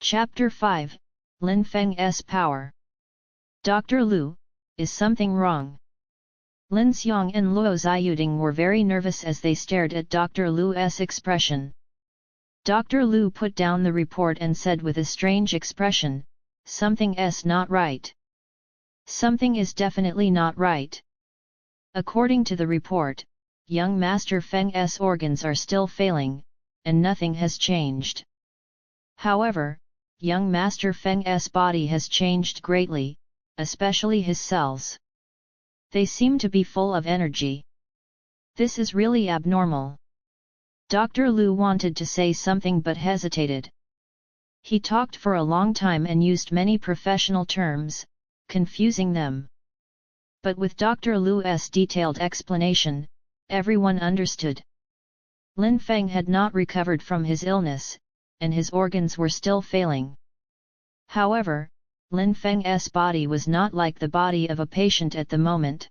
Chapter 5, Lin Feng's Power. Dr. Lu, is something wrong? Lin Xiang and Luo Ziyuding were very nervous as they stared at Dr. Lu's expression. Dr. Lu put down the report and said with a strange expression, "Something's not right. Something is definitely not right." According to the report, young Master Feng's organs are still failing, and nothing has changed. However, young Master Feng's body has changed greatly, especially his cells. They seem to be full of energy. This is really abnormal. Dr. Lu wanted to say something but hesitated. He talked for a long time and used many professional terms, confusing them. But with Dr. Lu's detailed explanation, everyone understood. Lin Feng had not recovered from his illness, and his organs were still failing. However, Lin Feng's body was not like the body of a patient at the moment.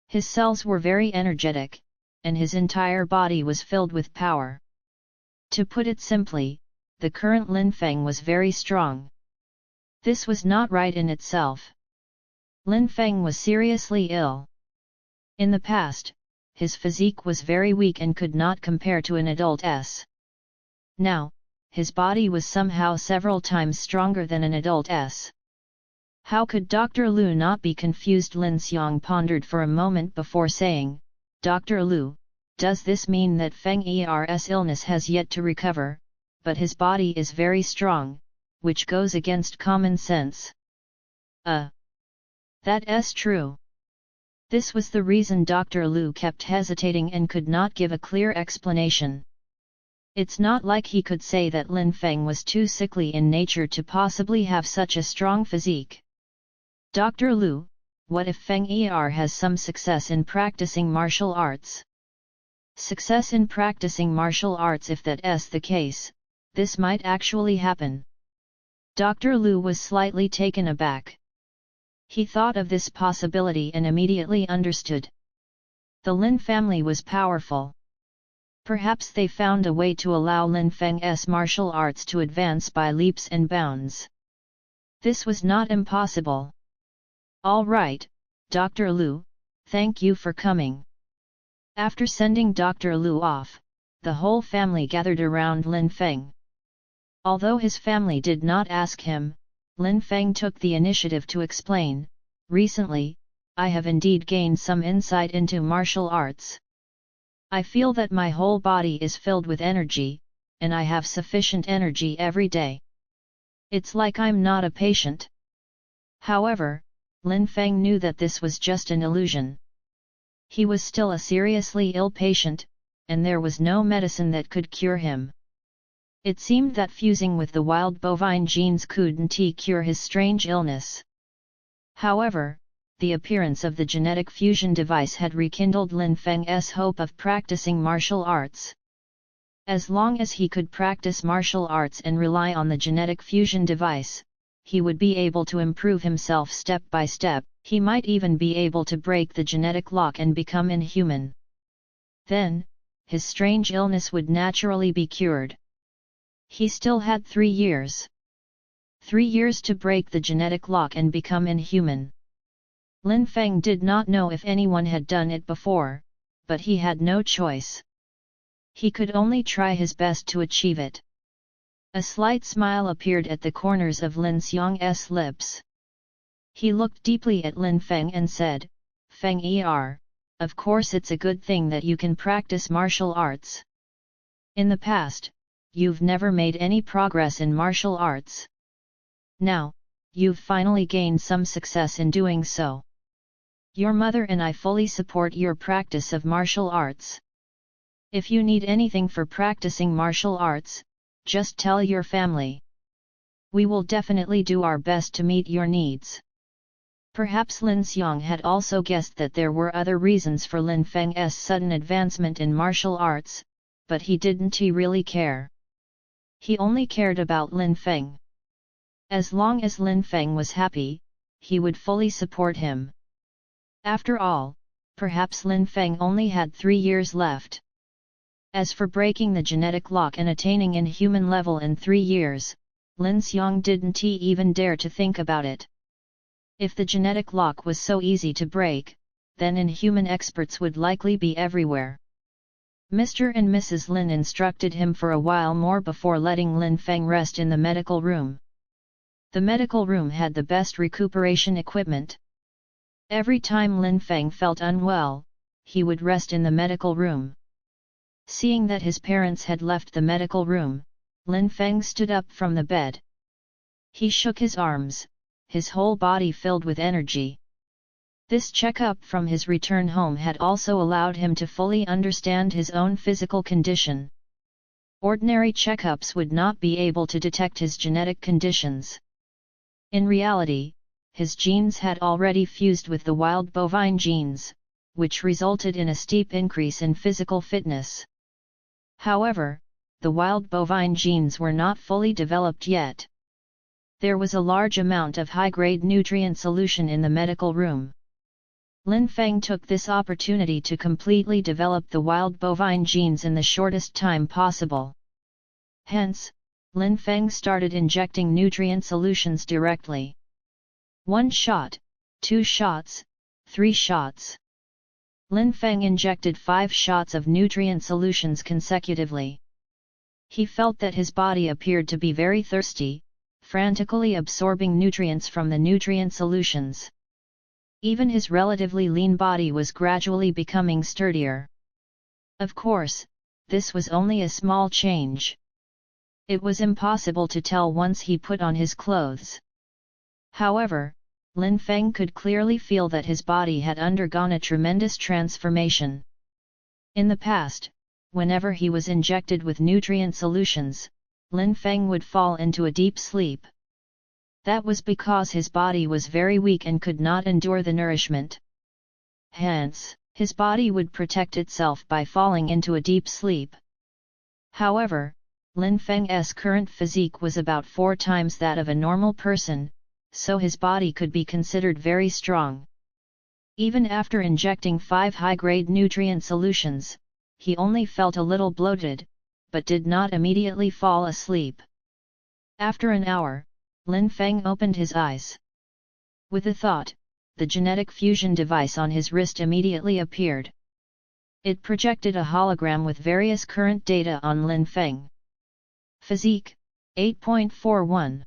His cells were very energetic, and his entire body was filled with power. To put it simply, the current Lin Feng was very strong. This was not right in itself. Lin Feng was seriously ill. In the past, his physique was very weak and could not compare to an adult's. Now, his body was somehow several times stronger than an adult's. How could Dr. Lu not be confused? Lin Xiang pondered for a moment before saying, "Dr. Lu, does this mean that Feng Er's illness has yet to recover, but his body is very strong, which goes against common sense?" That's true. This was the reason Dr. Lu kept hesitating and could not give a clear explanation. It's not like he could say that Lin Feng was too sickly in nature to possibly have such a strong physique. "Dr. Lu, what if Feng has some success in practicing martial arts?" Success in practicing martial arts? If that's the case, this might actually happen. Dr. Lu was slightly taken aback. He thought of this possibility and immediately understood. The Lin family was powerful. Perhaps they found a way to allow Lin Feng's martial arts to advance by leaps and bounds. This was not impossible. "All right, Dr. Lu, thank you for coming." After sending Dr. Lu off, the whole family gathered around Lin Feng. Although his family did not ask him, Lin Feng took the initiative to explain, "Recently, I have indeed gained some insight into martial arts. I feel that my whole body is filled with energy, and I have sufficient energy every day. It's like I'm not a patient." However, Lin Feng knew that this was just an illusion. He was still a seriously ill patient, and there was no medicine that could cure him. It seemed that fusing with the wild bovine genes couldn't cure his strange illness. However, the appearance of the genetic fusion device had rekindled Lin Feng's hope of practicing martial arts. As long as he could practice martial arts and rely on the genetic fusion device, he would be able to improve himself step by step. He might even be able to break the genetic lock and become inhuman. Then, his strange illness would naturally be cured. He still had 3 years. 3 years to break the genetic lock and become inhuman. Lin Feng did not know if anyone had done it before, but he had no choice. He could only try his best to achieve it. A slight smile appeared at the corners of Lin Xiang's lips. He looked deeply at Lin Feng and said, "Feng of course it's a good thing that you can practice martial arts. In the past, you've never made any progress in martial arts. Now, you've finally gained some success in doing so. Your mother and I fully support your practice of martial arts. If you need anything for practicing martial arts, just tell your family. We will definitely do our best to meet your needs." Perhaps Lin Xiang had also guessed that there were other reasons for Lin Feng's sudden advancement in martial arts, but he didn't really care. He only cared about Lin Feng. As long as Lin Feng was happy, he would fully support him. After all, perhaps Lin Feng only had 3 years left. As for breaking the genetic lock and attaining inhuman level in 3 years, Lin Xiong didn't even dare to think about it. If the genetic lock was so easy to break, then inhuman experts would likely be everywhere. Mr. and Mrs. Lin instructed him for a while more before letting Lin Feng rest in the medical room. The medical room had the best recuperation equipment. Every time Lin Feng felt unwell, he would rest in the medical room. Seeing that his parents had left the medical room, Lin Feng stood up from the bed. He shook his arms, his whole body filled with energy. This checkup from his return home had also allowed him to fully understand his own physical condition. Ordinary checkups would not be able to detect his genetic conditions. In reality, his genes had already fused with the wild bovine genes, which resulted in a steep increase in physical fitness. However, the wild bovine genes were not fully developed yet. There was a large amount of high-grade nutrient solution in the medical room. Lin Feng took this opportunity to completely develop the wild bovine genes in the shortest time possible. Hence, Lin Feng started injecting nutrient solutions directly. 1 shot, 2 shots, 3 shots. Lin Feng injected 5 shots of nutrient solutions consecutively. He felt that his body appeared to be very thirsty, frantically absorbing nutrients from the nutrient solutions. Even his relatively lean body was gradually becoming sturdier. Of course, this was only a small change. It was impossible to tell once he put on his clothes. However, Lin Feng could clearly feel that his body had undergone a tremendous transformation. In the past, whenever he was injected with nutrient solutions, Lin Feng would fall into a deep sleep. That was because his body was very weak and could not endure the nourishment. Hence, his body would protect itself by falling into a deep sleep. However, Lin Feng's current physique was about 4 times that of a normal person, so his body could be considered very strong. Even after injecting 5 high-grade nutrient solutions, he only felt a little bloated, but did not immediately fall asleep. After an hour, Lin Feng opened his eyes. With a thought, the genetic fusion device on his wrist immediately appeared. It projected a hologram with various current data on Lin Feng. Physique, 8.41.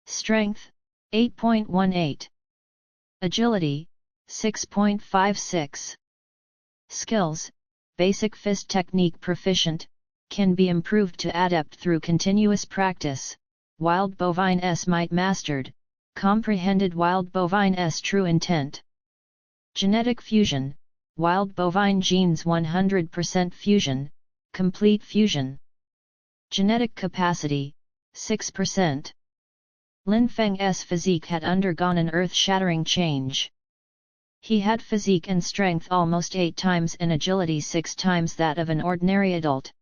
Strength, 8.18. Agility, 6.56. Skills, basic fist technique proficient, can be improved to adept through continuous practice. Wild bovine S might mastered, comprehended wild bovine S true intent. Genetic fusion, wild bovine genes 100% fusion, complete fusion. Genetic capacity, 6%. Lin Feng's physique had undergone an earth-shattering change. He had physique and strength almost 8 times and agility 6 times that of an ordinary adult.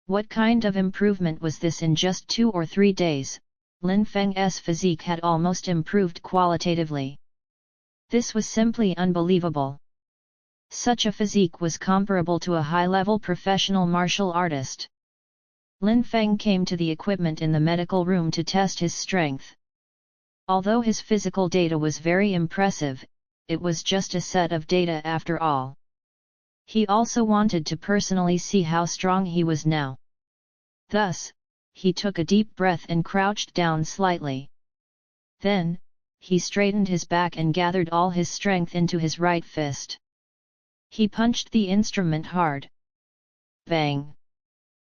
What kind of improvement was this in just 2 or 3 days? Lin Feng's physique had almost improved qualitatively. This was simply unbelievable. Such a physique was comparable to a high-level professional martial artist. Lin Feng came to the equipment in the medical room to test his strength. Although his physical data was very impressive, it was just a set of data after all. He also wanted to personally see how strong he was now. Thus, he took a deep breath and crouched down slightly. Then, he straightened his back and gathered all his strength into his right fist. He punched the instrument hard. Bang!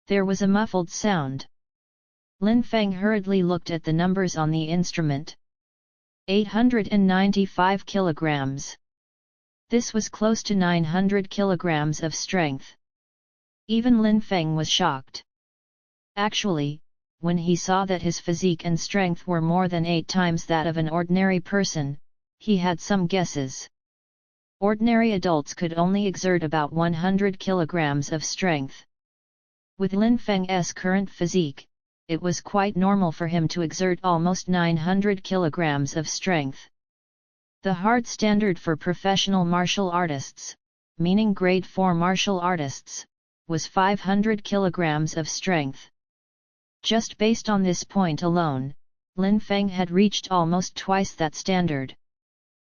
There was a muffled sound. Lin Feng hurriedly looked at the numbers on the instrument. 895 kilograms. This was close to 900 kilograms of strength. Even Lin Feng was shocked. Actually, when he saw that his physique and strength were more than 8 times that of an ordinary person, he had some guesses. Ordinary adults could only exert about 100 kilograms of strength. With Lin Feng's current physique, it was quite normal for him to exert almost 900 kilograms of strength. The hard standard for professional martial artists, meaning grade 4 martial artists, was 500 kilograms of strength. Just based on this point alone, Lin Feng had reached almost twice that standard.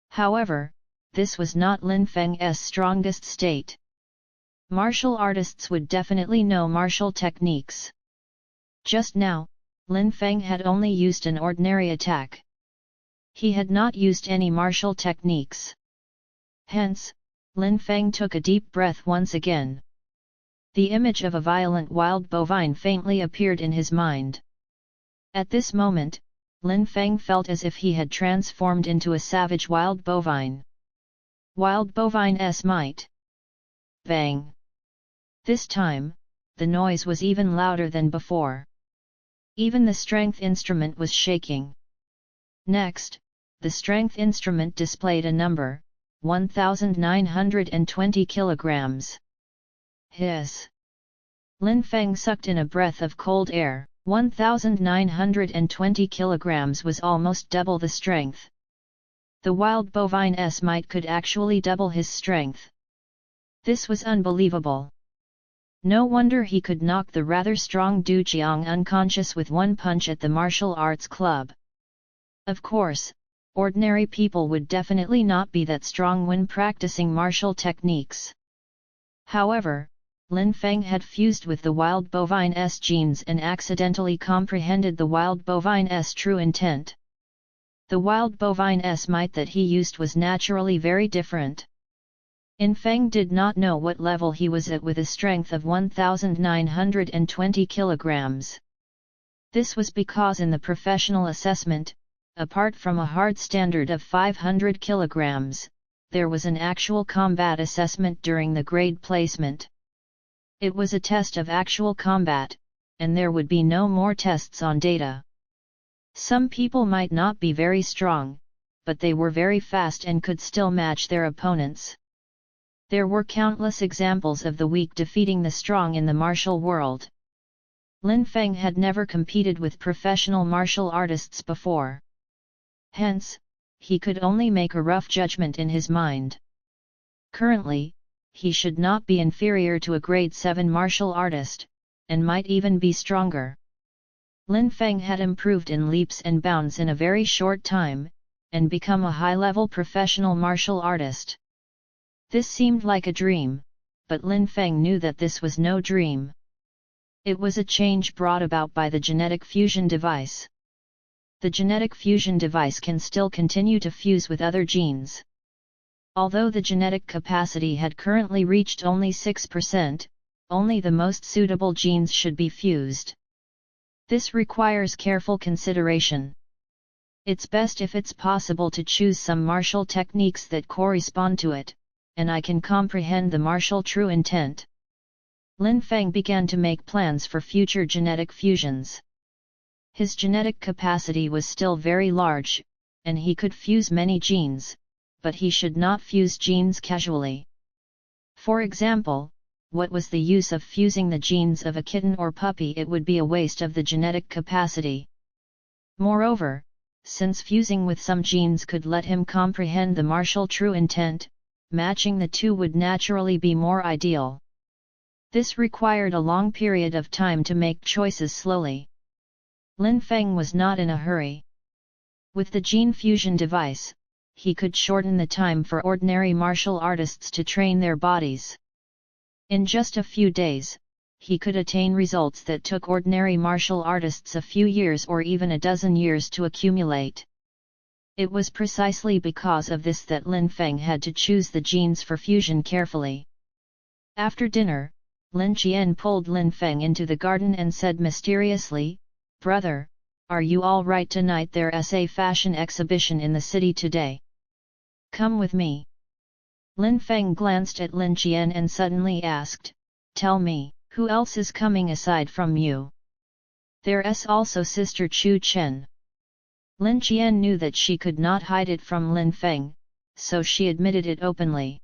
However, this was not Lin Feng's strongest state. Martial artists would definitely know martial techniques. Just now, Lin Feng had only used an ordinary attack. He had not used any martial techniques. Hence, Lin Feng took a deep breath once again. The image of a violent wild bovine faintly appeared in his mind. At this moment, Lin Feng felt as if he had transformed into a savage wild bovine. Wild bovine's might. Bang! This time, the noise was even louder than before. Even the strength instrument was shaking. Next, the strength instrument displayed a number, 1,920 kilograms. Hiss! Lin Feng sucked in a breath of cold air. 1,920 kilograms was almost double the strength. The wild bovine's might could actually double his strength. This was unbelievable. No wonder he could knock the rather strong Du Jiang unconscious with one punch at the martial arts club. Of course, ordinary people would definitely not be that strong when practicing martial techniques. However, Lin Feng had fused with the wild bovine's genes and accidentally comprehended the wild bovine's true intent. The wild bovine's might that he used was naturally very different. Lin Feng did not know what level he was at with a strength of 1,920 kilograms. This was because in the professional assessment, apart from a hard standard of 500 kilograms, there was an actual combat assessment during the grade placement. It was a test of actual combat, and there would be no more tests on data. Some people might not be very strong, but they were very fast and could still match their opponents. There were countless examples of the weak defeating the strong in the martial world. Lin Feng had never competed with professional martial artists before. Hence, he could only make a rough judgment in his mind. Currently, he should not be inferior to a grade 7 martial artist, and might even be stronger. Lin Feng had improved in leaps and bounds in a very short time, and become a high-level professional martial artist. This seemed like a dream, but Lin Feng knew that this was no dream. It was a change brought about by the genetic fusion device. The genetic fusion device can still continue to fuse with other genes. Although the genetic capacity had currently reached only 6%, only the most suitable genes should be fused. This requires careful consideration. It's best if it's possible to choose some martial techniques that correspond to it, and I can comprehend the martial true intent. Lin Feng began to make plans for future genetic fusions. His genetic capacity was still very large, and he could fuse many genes, but he should not fuse genes casually. For example, what was the use of fusing the genes of a kitten or puppy? It would be a waste of the genetic capacity. Moreover, since fusing with some genes could let him comprehend the martial true intent, matching the two would naturally be more ideal. This required a long period of time to make choices slowly. Lin Feng was not in a hurry. With the gene fusion device, he could shorten the time for ordinary martial artists to train their bodies. In just a few days, he could attain results that took ordinary martial artists a few years or even a dozen years to accumulate. It was precisely because of this that Lin Feng had to choose the genes for fusion carefully. After dinner, Lin Qian pulled Lin Feng into the garden and said mysteriously, "Brother, are you all right tonight? There's a fashion exhibition in the city today. Come with me." Lin Feng glanced at Lin Qian and suddenly asked, "Tell me, who else is coming aside from you?" "There's also Sister Chu Chen." Lin Qian knew that she could not hide it from Lin Feng, so she admitted it openly.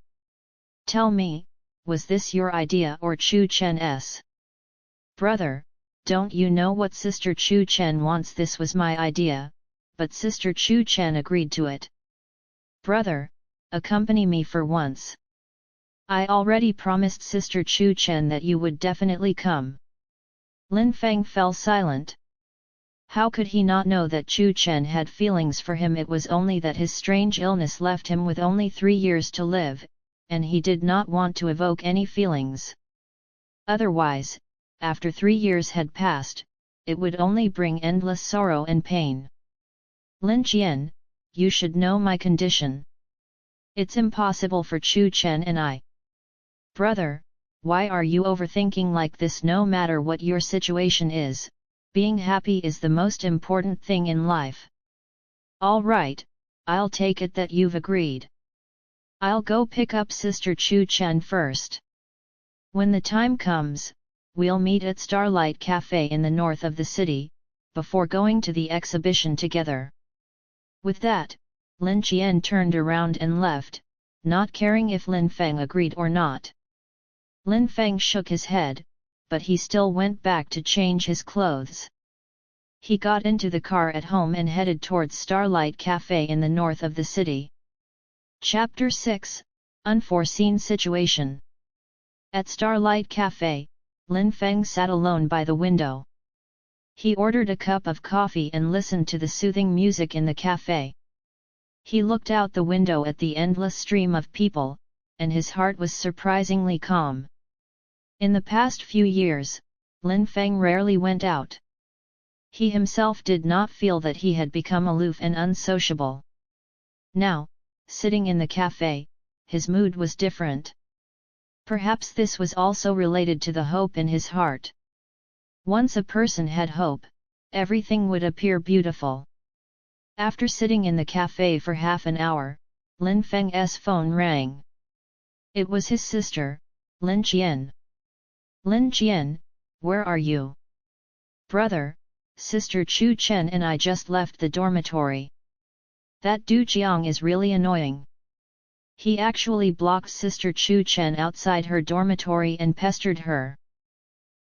"Tell me, was this your idea or Chu Chen's?" "Brother, don't you know what Sister Chu Chen wants? This was my idea, but Sister Chu Chen agreed to it." "Brother, accompany me for once. I already promised Sister Chu Chen that you would definitely come." Lin Feng fell silent. How could he not know that Chu Chen had feelings for him? It was only that his strange illness left him with only 3 years to live, and he did not want to evoke any feelings. Otherwise, after 3 years had passed, it would only bring endless sorrow and pain. Lin Qian, you should know my condition. It's impossible for Chu Chen and I. Brother, why are you overthinking like this? No matter what your situation is, being happy is the most important thing in life. All right, I'll take it that you've agreed. I'll go pick up Sister Chu Chen first. When the time comes, we'll meet at Starlight Cafe in the north of the city, before going to the exhibition together. With that, Lin Qian turned around and left, not caring if Lin Feng agreed or not. Lin Feng shook his head, but he still went back to change his clothes. He got into the car at home and headed towards Starlight Cafe in the north of the city. Chapter 6, Unforeseen Situation. At Starlight Cafe, Lin Feng sat alone by the window. He ordered a cup of coffee and listened to the soothing music in the cafe. He looked out the window at the endless stream of people, and his heart was surprisingly calm. In the past few years, Lin Feng rarely went out. He himself did not feel that he had become aloof and unsociable. Now, sitting in the cafe, his mood was different. Perhaps this was also related to the hope in his heart. Once a person had hope, everything would appear beautiful. After sitting in the cafe for half an hour, Lin Feng's phone rang. It was his sister, Lin Qian. Lin Qian, where are you? Brother, Sister Chu Chen and I just left the dormitory. That Du Jiang is really annoying. He actually blocked Sister Chu Chen outside her dormitory and pestered her.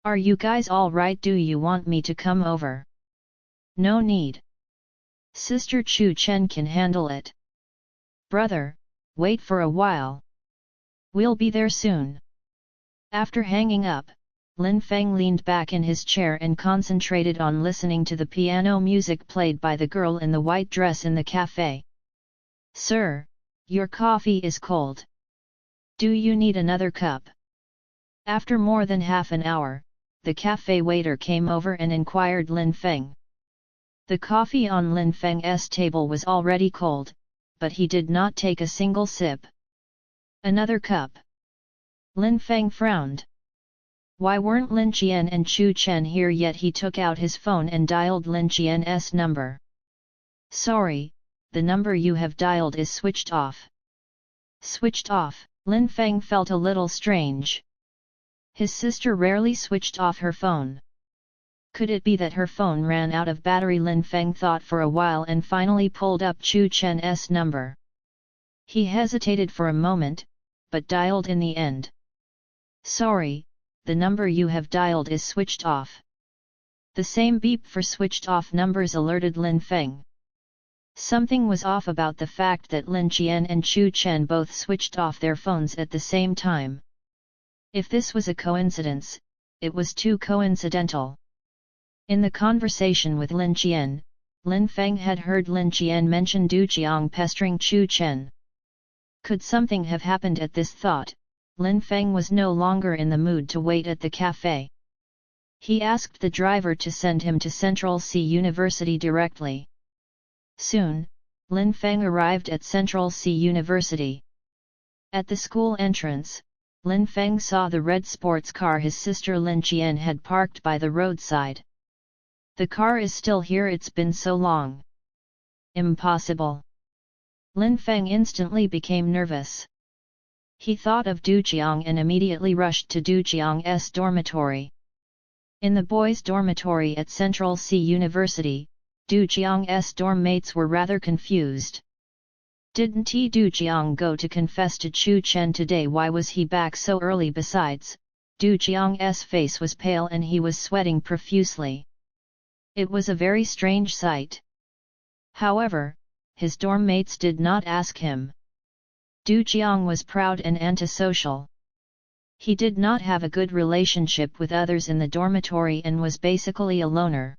Are you guys all right? Do you want me to come over? No need. Sister Chu Chen can handle it. Brother, wait for a while. We'll be there soon. After hanging up, Lin Feng leaned back in his chair and concentrated on listening to the piano music played by the girl in the white dress in the cafe. Sir, your coffee is cold. Do you need another cup? After more than half an hour, the cafe waiter came over and inquired Lin Feng. The coffee on Lin Feng's table was already cold, but he did not take a single sip. Another cup. Lin Feng frowned. Why weren't Lin Qian and Chu Chen here yet? He took out his phone and dialed Lin Qian's number. Sorry, the number you have dialed is switched off. Switched off? Lin Feng felt a little strange. His sister rarely switched off her phone. Could it be that her phone ran out of battery? Lin Feng thought for a while and finally pulled up Chu Chen's number. He hesitated for a moment, but dialed in the end. Sorry, the number you have dialed is switched off. The same beep for switched off numbers alerted Lin Feng. Something was off about the fact that Lin Qian and Chu Chen both switched off their phones at the same time. If this was a coincidence, it was too coincidental. In the conversation with Lin Qian, Lin Feng had heard Lin Qian mention Du Jiang pestering Chu Chen. Could something have happened? At this thought, Lin Feng was no longer in the mood to wait at the cafe. He asked the driver to send him to Central C University directly. Soon, Lin Feng arrived at Central C University. At the school entrance, Lin Feng saw the red sports car his sister Lin Qian had parked by the roadside. The car is still here, it's been so long. Impossible. Lin Feng instantly became nervous. He thought of Du Jiang and immediately rushed to Du Jiang's dormitory. In the boys' dormitory at Central C University, Du Jiang's dorm mates were rather confused. Didn't Du Jiang go to confess to Chu Chen today? Why was he back so early? Besides, Du Jiang's face was pale and he was sweating profusely. It was a very strange sight. However, his dorm mates did not ask him. Du Jiang was proud and antisocial. He did not have a good relationship with others in the dormitory and was basically a loner.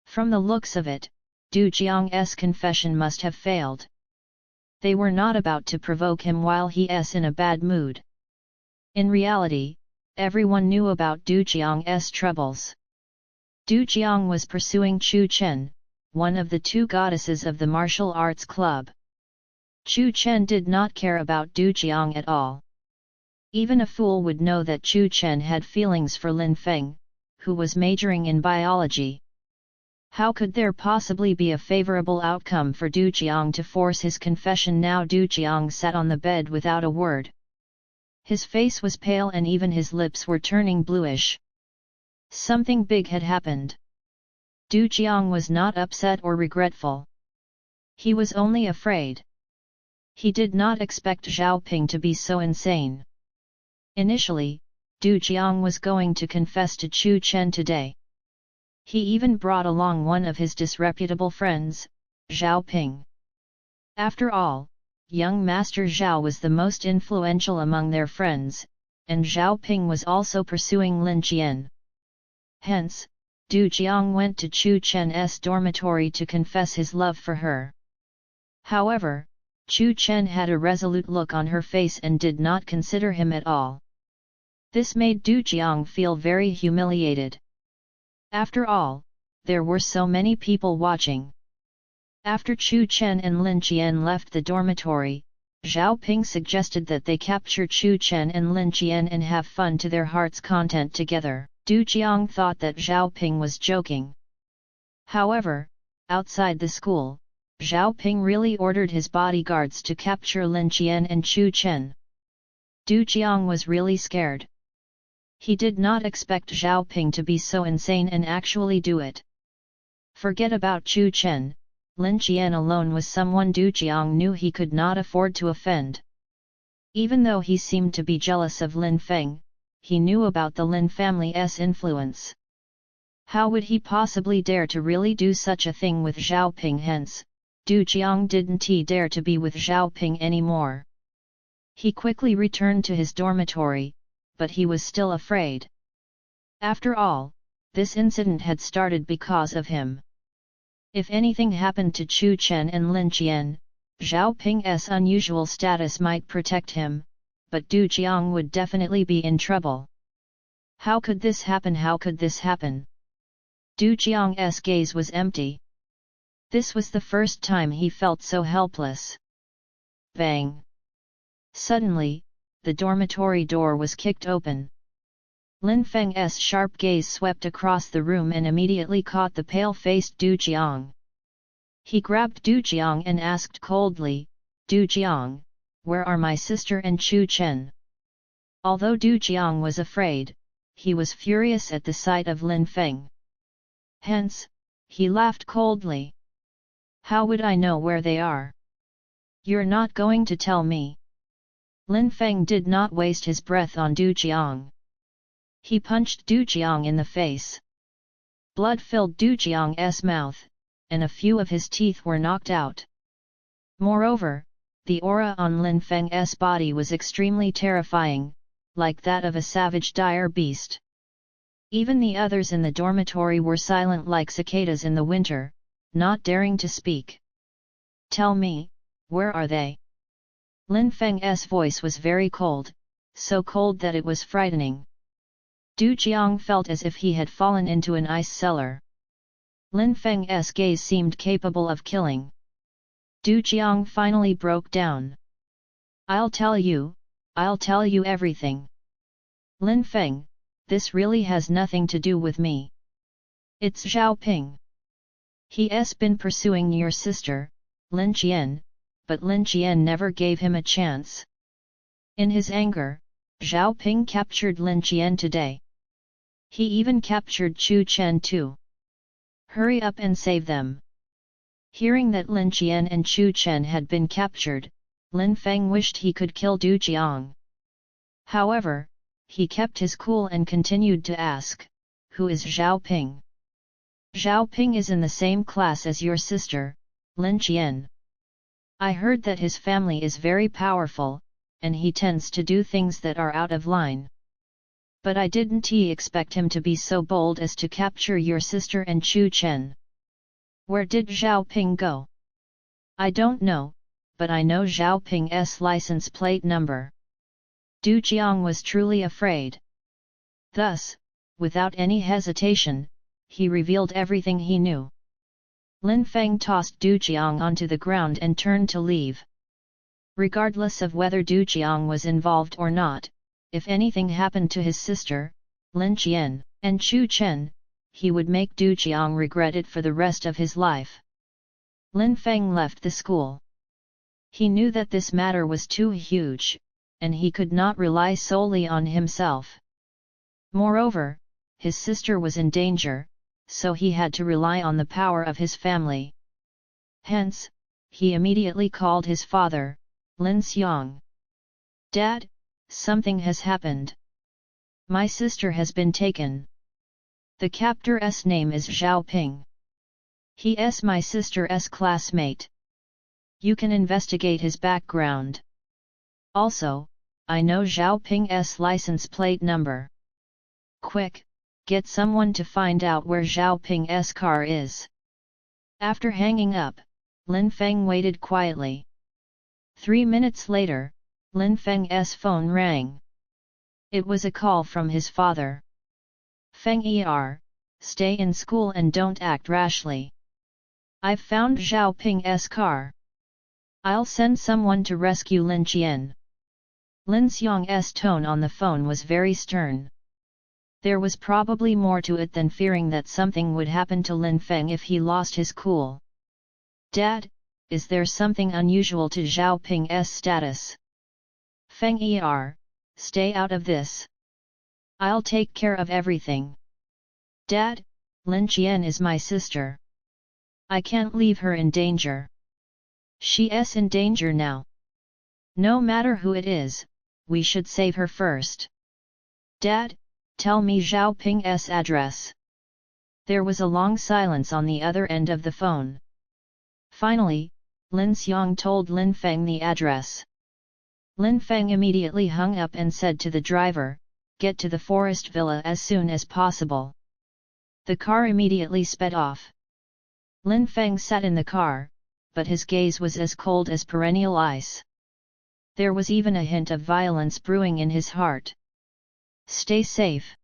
From the looks of it, Du Jiang's confession must have failed. They were not about to provoke him while he's in a bad mood. In reality, everyone knew about Du Jiang's troubles. Du Jiang was pursuing Chu Chen, one of the two goddesses of the martial arts club. Chu Chen did not care about Du Jiang at all. Even a fool would know that Chu Chen had feelings for Lin Feng, who was majoring in biology. How could there possibly be a favorable outcome for Du Jiang to force his confession now? Du Jiang sat on the bed without a word. His face was pale and even his lips were turning bluish. Something big had happened. Du Jiang was not upset or regretful. He was only afraid. He did not expect Zhao Ping to be so insane. Initially, Du Jiang was going to confess to Chu Chen today. He even brought along one of his disreputable friends, Zhao Ping. After all, young Master Zhao was the most influential among their friends, and Zhao Ping was also pursuing Lin Qian. Hence, Du Jiang went to Chu Chen's dormitory to confess his love for her. However, Chu Chen had a resolute look on her face and did not consider him at all. This made Du Jiang feel very humiliated. After all, there were so many people watching. After Chu Chen and Lin Qian left the dormitory, Zhao Ping suggested that they capture Chu Chen and Lin Qian and have fun to their heart's content together. Du Jiang thought that Zhao Ping was joking. However, outside the school, Zhao Ping really ordered his bodyguards to capture Lin Qian and Chu Chen. Du Jiang was really scared. He did not expect Zhao Ping to be so insane and actually do it. Forget about Chu Chen, Lin Qian alone was someone Du Jiang knew he could not afford to offend. Even though he seemed to be jealous of Lin Feng, he knew about the Lin family's influence. How would he possibly dare to really do such a thing with Zhao Ping? Hence, Du Jiang didn't dare to be with Zhao Ping anymore. He quickly returned to his dormitory, but he was still afraid. After all, this incident had started because of him. If anything happened to Chu Chen and Lin Qian, Zhao Ping's unusual status might protect him, but Du Jiang would definitely be in trouble. How could this happen? How could this happen? Du Jiang's gaze was empty. This was the first time he felt so helpless. Bang! Suddenly, the dormitory door was kicked open. Lin Feng's sharp gaze swept across the room and immediately caught the pale-faced Du Jiang. He grabbed Du Jiang and asked coldly, "Du Jiang, where are my sister and Chu Chen?" Although Du Jiang was afraid, he was furious at the sight of Lin Feng. Hence, he laughed coldly. "How would I know where they are? You're not going to tell me?" Lin Feng did not waste his breath on Du Jiang. He punched Du Jiang in the face. Blood filled Du Jiang's mouth, and a few of his teeth were knocked out. Moreover, the aura on Lin Feng's body was extremely terrifying, like that of a savage dire beast. Even the others in the dormitory were silent like cicadas in the winter, not daring to speak. "Tell me, where are they?" Lin Feng's voice was very cold, so cold that it was frightening. Du Jiang felt as if he had fallen into an ice cellar. Lin Feng's gaze seemed capable of killing. Du Jiang finally broke down. I'll tell you everything. Lin Feng, this really has nothing to do with me. It's Zhao Ping. He's been pursuing your sister, Lin Qian, but Lin Qian never gave him a chance. In his anger, Zhao Ping captured Lin Qian today. He even captured Chu Chen too. Hurry up and save them. Hearing that Lin Qian and Chu Chen had been captured, Lin Feng wished he could kill Du Jiang. However, he kept his cool and continued to ask, "Who is Zhao Ping?" "Zhao Ping is in the same class as your sister, Lin Qian. I heard that his family is very powerful, and he tends to do things that are out of line. But I didn't expect him to be so bold as to capture your sister and Chu Chen. Where did Zhao Ping go? I don't know, but I know Zhao Ping's license plate number. Du Jiang was truly afraid. Thus, without any hesitation, he revealed everything he knew. Lin Feng tossed Du Jiang onto the ground and turned to leave. Regardless of whether Du Jiang was involved or not, if anything happened to his sister, Lin Qian, and Chu Chen, he would make Du Jiang regret it for the rest of his life. Lin Feng left the school. He knew that this matter was too huge, and he could not rely solely on himself. Moreover, his sister was in danger, so he had to rely on the power of his family. Hence, he immediately called his father, Lin Xiang. "Dad, something has happened. My sister has been taken. The captor's name is Zhao Ping. He's my sister's classmate. You can investigate his background. Also, I know Zhao Ping's license plate number. Quick, get someone to find out where Zhao Ping's car is." After hanging up, Lin Feng waited quietly. 3 minutes later, Lin Feng's phone rang. It was a call from his father. "Feng stay in school and don't act rashly. I've found Zhao Ping's car. I'll send someone to rescue Lin Qian." Lin Xiang's tone on the phone was very stern. There was probably more to it than fearing that something would happen to Lin Feng if he lost his cool. "Dad, is there something unusual to Zhao Ping's status?" "Feng stay out of this. I'll take care of everything. Dad, Lin Qian is my sister. I can't leave her in danger. She's in danger now. No matter who it is, we should save her first. Dad, tell me Zhao Ping's address." There was a long silence on the other end of the phone. Finally, Lin Xiang told Lin Feng the address. Lin Feng immediately hung up and said to the driver, "Get to the forest villa as soon as possible." The car immediately sped off. Lin Feng sat in the car, but his gaze was as cold as perennial ice. There was even a hint of violence brewing in his heart. "Stay safe."